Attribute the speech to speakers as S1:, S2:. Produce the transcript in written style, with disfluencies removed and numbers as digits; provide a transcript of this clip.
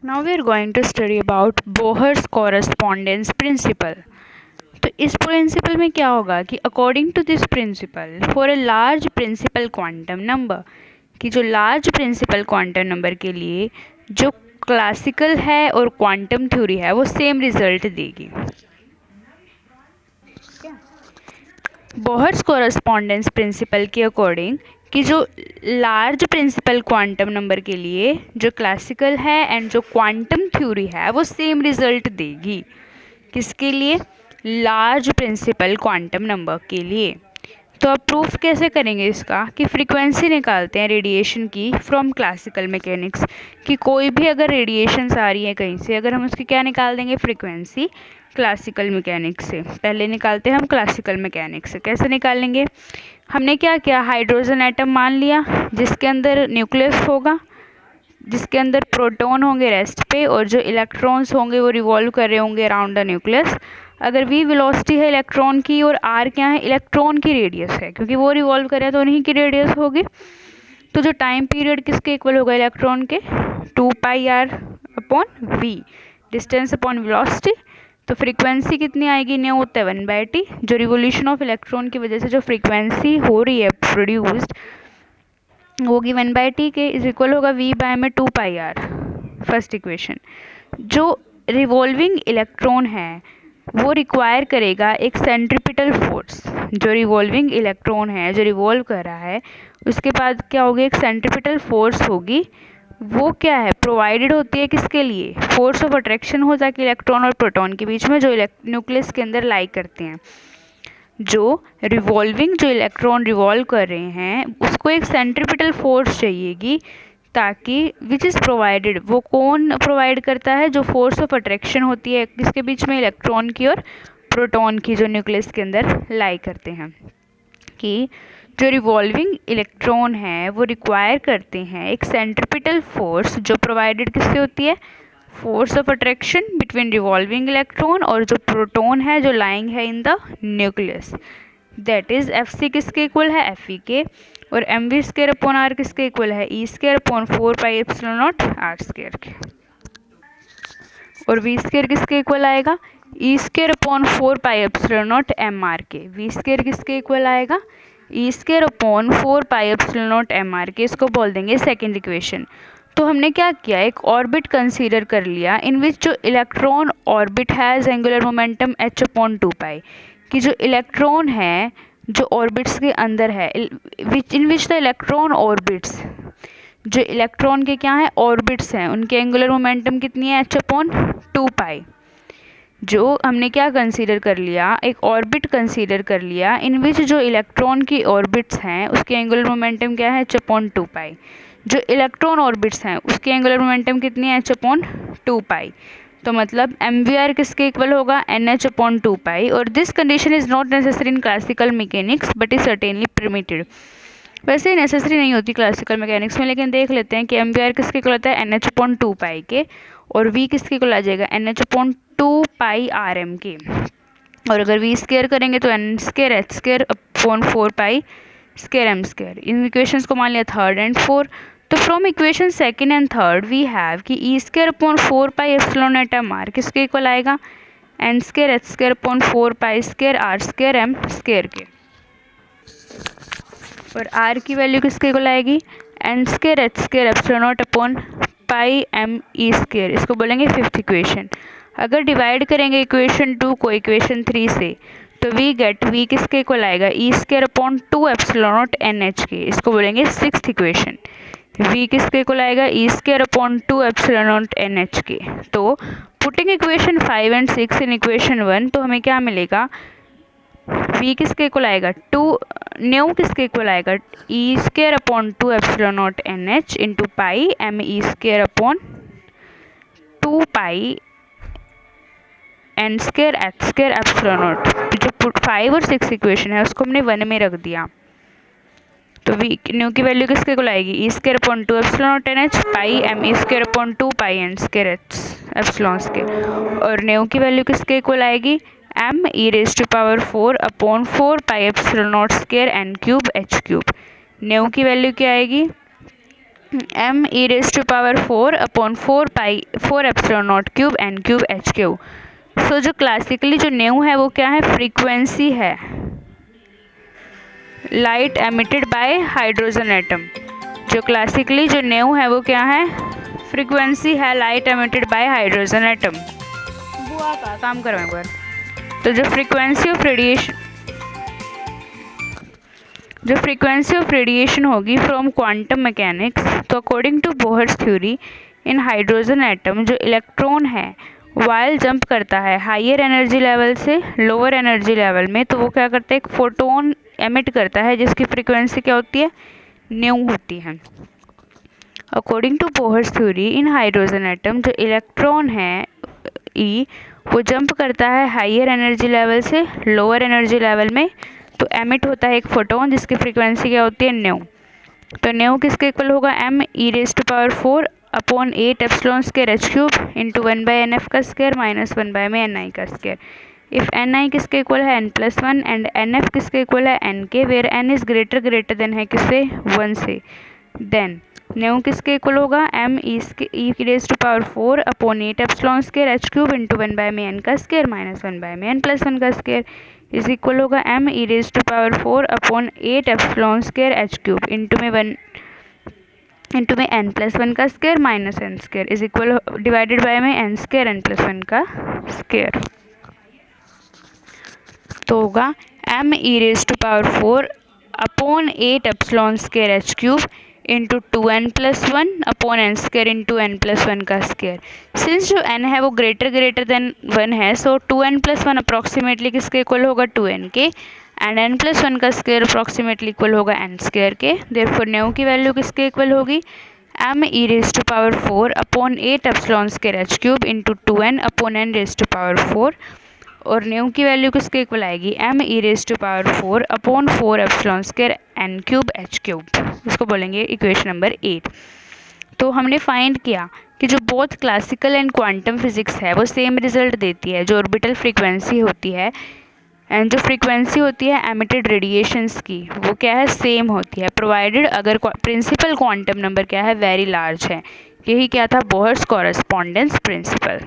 S1: Now we are going to study about Bohr's correspondence principle. तो इस principal में क्या होगा कि according to this principle for a large principal quantum number, कि जो लार्ज प्रिंसिपल क्वांटम नंबर के लिए जो क्लासिकल है और क्वांटम थ्योरी है वो सेम रिजल्ट देगी। बोहर्स कॉरस्पॉन्डेंस प्रिंसिपल के अकॉर्डिंग कि जो लार्ज प्रिंसिपल क्वांटम नंबर के लिए जो क्लासिकल है एंड जो क्वांटम थ्योरी है वो सेम रिजल्ट देगी। किसके लिए? लार्ज प्रिंसिपल क्वांटम नंबर के लिए। तो अब प्रूफ कैसे करेंगे इसका कि फ्रीक्वेंसी निकालते हैं रेडिएशन की फ्रॉम क्लासिकल मैकेनिक्स, कि कोई भी अगर रेडिएशंस आ रही है कहीं से, अगर हम उसकी क्या निकाल देंगे फ्रीक्वेंसी क्लासिकल मैकेनिक्स से। पहले निकालते हैं हम क्लासिकल मैकेनिक्स से। कैसे निकालेंगे? हमने क्या किया, हाइड्रोजन एटम मान लिया जिसके अंदर न्यूक्लियस होगा, जिसके अंदर प्रोटॉन होंगे रेस्ट पे और जो इलेक्ट्रॉन्स होंगे वो रिवॉल्व कर रहे होंगे अराउंड द न्यूक्लियस। अगर v वेलोसिटी है इलेक्ट्रॉन की और r क्या है, इलेक्ट्रॉन की रेडियस है, क्योंकि वो रिवॉल्व कर रहे हैं तो उन्हीं की रेडियस होगी। तो जो टाइम पीरियड किसके इक्वल होगा इलेक्ट्रॉन के, 2πr upon v, distance upon velocity. तो फ्रीक्वेंसी कितनी आएगी, न्यू होता है 1/t। जो रिवोल्यूशन ऑफ इलेक्ट्रॉन की वजह से जो फ्रीक्वेंसी हो रही है प्रोड्यूस्ड होगी 1/t के, इज इक्वल होगा v बाय में 2πr। First equation. जो रिवॉल्विंग इलेक्ट्रॉन है वो रिक्वायर करेगा एक सेंट्रीपिटल फोर्स। जो रिवॉल्विंग इलेक्ट्रॉन है जो रिवॉल्व कर रहा है उसके बाद क्या होगी, एक सेंट्रीपिटल फोर्स होगी। वो क्या है, प्रोवाइडेड होती है किसके लिए, फोर्स ऑफ अट्रैक्शन हो ताकि इलेक्ट्रॉन और प्रोटॉन के बीच में जो न्यूक्लियस के अंदर लाई करते हैं। जो इलेक्ट्रॉन रिवॉल्व कर रहे हैं उसको एक सेंट्रीपिटल फोर्स चाहिएगी, ताकि विच इज़ प्रोवाइडेड, वो कौन प्रोवाइड करता है, जो फोर्स ऑफ अट्रैक्शन होती है किसके बीच में, इलेक्ट्रॉन की और प्रोटॉन की, जो न्यूक्लियस के अंदर लाई करते हैं। कि जो रिवॉल्विंग इलेक्ट्रॉन है वो रिक्वायर करते हैं एक सेंट्रीपिटल फोर्स जो प्रोवाइडेड किससे होती है, force of attraction between revolving electron और जो प्रोटॉन है जो लाइंग है in the nucleus. That is Fc किसके इक्वल है, Fe के, और mv स्क्वायर अपॉन r किसके इक्वल है, E square upon 4πε0 r square के। और v स्क्वायर किसके इक्वल आएगा, E स्क्वायर अपॉन 4πε0 mr के। v स्क्वायर किसके इक्वल आएगा, E स्क्वायर अपॉन 4πε0 mr के। इसको बोल देंगे सेकेंड इक्वेशन। तो हमने क्या किया, एक ऑर्बिट कंसीडर कर लिया इन विच जो electron orbit has angular momentum h/2π, कि जो इलेक्ट्रॉन है जो ऑर्बिट्स के अंदर है, इन विच द इलेक्ट्रॉन ऑर्बिट्स, जो इलेक्ट्रॉन के क्या हैं ऑर्बिट्स हैं, उनके एंगुलर मोमेंटम कितनी है, h/2π। जो हमने क्या कंसीडर कर लिया, एक ऑर्बिट कंसीडर कर लिया इन विच जो इलेक्ट्रॉन की ऑर्बिट्स हैं उसके एंगुलर मोमेंटम क्या है, h/2π। जो इलेक्ट्रॉन ऑर्बिट्स हैं उसके एंगुलर मोमेंटम कितनी है, h/2π। तो मतलब mvr किसके इक्वल होगा, nh/2π। और this condition is not necessary in classical mechanics but is certainly permitted. वैसे ही नेसेसरी नहीं होती क्लासिकल मैकेनिक्स में, लेकिन देख लेते हैं कि mvr किसके इक्वल होता है, nh/2π के, और v किसके इक्वल आ जाएगा, nh/2πrm के। और अगर v स्क्वायर करेंगे तो n square h square upon 4π square m square. इन इक्वेशंस को मान लिया थर्ड एंड फोर्थ। तो from equation second and third we have कि ई स्क्वायर अपॉन 4πε0 mr किसके इक्वल आएगा, N square H square upon 4π square R square M square के। और आर की वैल्यू किसके इक्वल आएगी, N square H square epsilon upon pi M E square. इसको बोलेंगे फिफ्थ इक्वेशन। अगर डिवाइड करेंगे इक्वेशन 2 को इक्वेशन 3 से तो वी गेट वी किसके इक्वल आएगा, E square upon 2 epsilon N H के। इसको बोलेंगे सिक्स्थ इक्वेशन। v किसके इक्वल आएगा, E square upon 2 epsilon N H के। तो putting equation 5 and 6 in equation 1 तो हमें क्या मिलेगा, v किसके इक्वल आएगा, 2 न्यू किसके इक्वल आएगा, E square upon 2 epsilon N H into pi M E square upon 2π N square H square epsilon. जो 5 और 6 इक्वेशन है उसको हमने 1 में रख दिया। तो वी न्यू की वैल्यू किसके इक्वल आएगी, E square upon 2 epsilon N H pi M E square upon 2π N square H epsilon square. और न्यू की वैल्यू किसके इक्वल आएगी, M E raise to power 4 upon 4π epsilon naught square N cube H cube. Nu की value क्या आएगी, m e raised to power 4 upon 4 epsilon naught cube N cube H cube. सो जो classically जो nu है वो क्या है, फ्रीक्वेंसी है light emitted by hydrogen atom. जो क्लासिकली जो न्यू है वो क्या है, फ्रीक्वेंसी है light emitted by hydrogen atom. बुआ का काम करो एक बार। तो जो फ्रीक्वेंसी ऑफ रेडिएशन होगी फ्रॉम क्वांटम मैकेनिक्स, तो according to Bohr's theory in hydrogen atom जो इलेक्ट्रॉन है वाइल जंप करता है हायर एनर्जी लेवल से लोअर एनर्जी लेवल में, तो वो क्या करता है, एक फोटोन एमिट करता है जिसकी फ्रीक्वेंसी क्या होती है, न्यू होती है। According to Bohr's theory in hydrogen atom जो इलेक्ट्रॉन है ई वो जंप करता है हायर एनर्जी लेवल से लोअर एनर्जी लेवल में, तो एमिट होता है एक फोटोन जिसकी फ्रीक्वेंसी क्या होती है, न्यू। तो न्यू किसके इक्वल होगा, m e raised to power 4 upon 8 epsilon square h cube into 1/nf का स्क्वायर माइनस 1 में ni का स्क्वायर। इफ़ ni किसके इक्वल है n+1 एंड nf किसके इक्वल है n के, where n is greater than है किससे, 1 से, देन न्यू किसके इक्वल होगा, m e raised to power 4 upon 8 epsilon square h cube into 1/n का स्क्वायर माइनस 1/n प्लस 1 का स्क्वायर इज इक्वल होगा m e raised to power 4 upon 8 epsilon square h cube into में n plus 1 का square minus n square is equal divided by में n square n plus 1 का square. तो होगा m e raised to power 4 upon 8 epsilon square h cube into 2n plus 1 upon n square into n plus 1 का square. Since जो n है वो greater than 1 है, सो 2n plus 1 approximately किसके equal होगा, 2n के, एंड n प्लस 1 का square approximately equal होगा n स्क्वायर के। देयरफॉर न्यू की वैल्यू किसके इक्वल होगी, m e raised to power 4 upon 8 epsilon square h cube into 2n upon n raised to power 4, और nu की value किसके equal आएगी, m e raised to power 4 upon 4 epsilon square n cube h cube. इसको बोलेंगे equation number 8। तो हमने find किया कि जो both classical and quantum physics है वो सेम रिजल्ट देती है। जो ऑर्बिटल फ्रीक्वेंसी होती है एंड जो फ्रीक्वेंसी होती है एमिटेड रेडिएशंस की वो क्या है, सेम होती है, प्रोवाइडेड अगर प्रिंसिपल क्वांटम नंबर क्या है, वेरी लार्ज है। यही क्या था, बोहर्स कॉरेस्पॉन्डेंस प्रिंसिपल।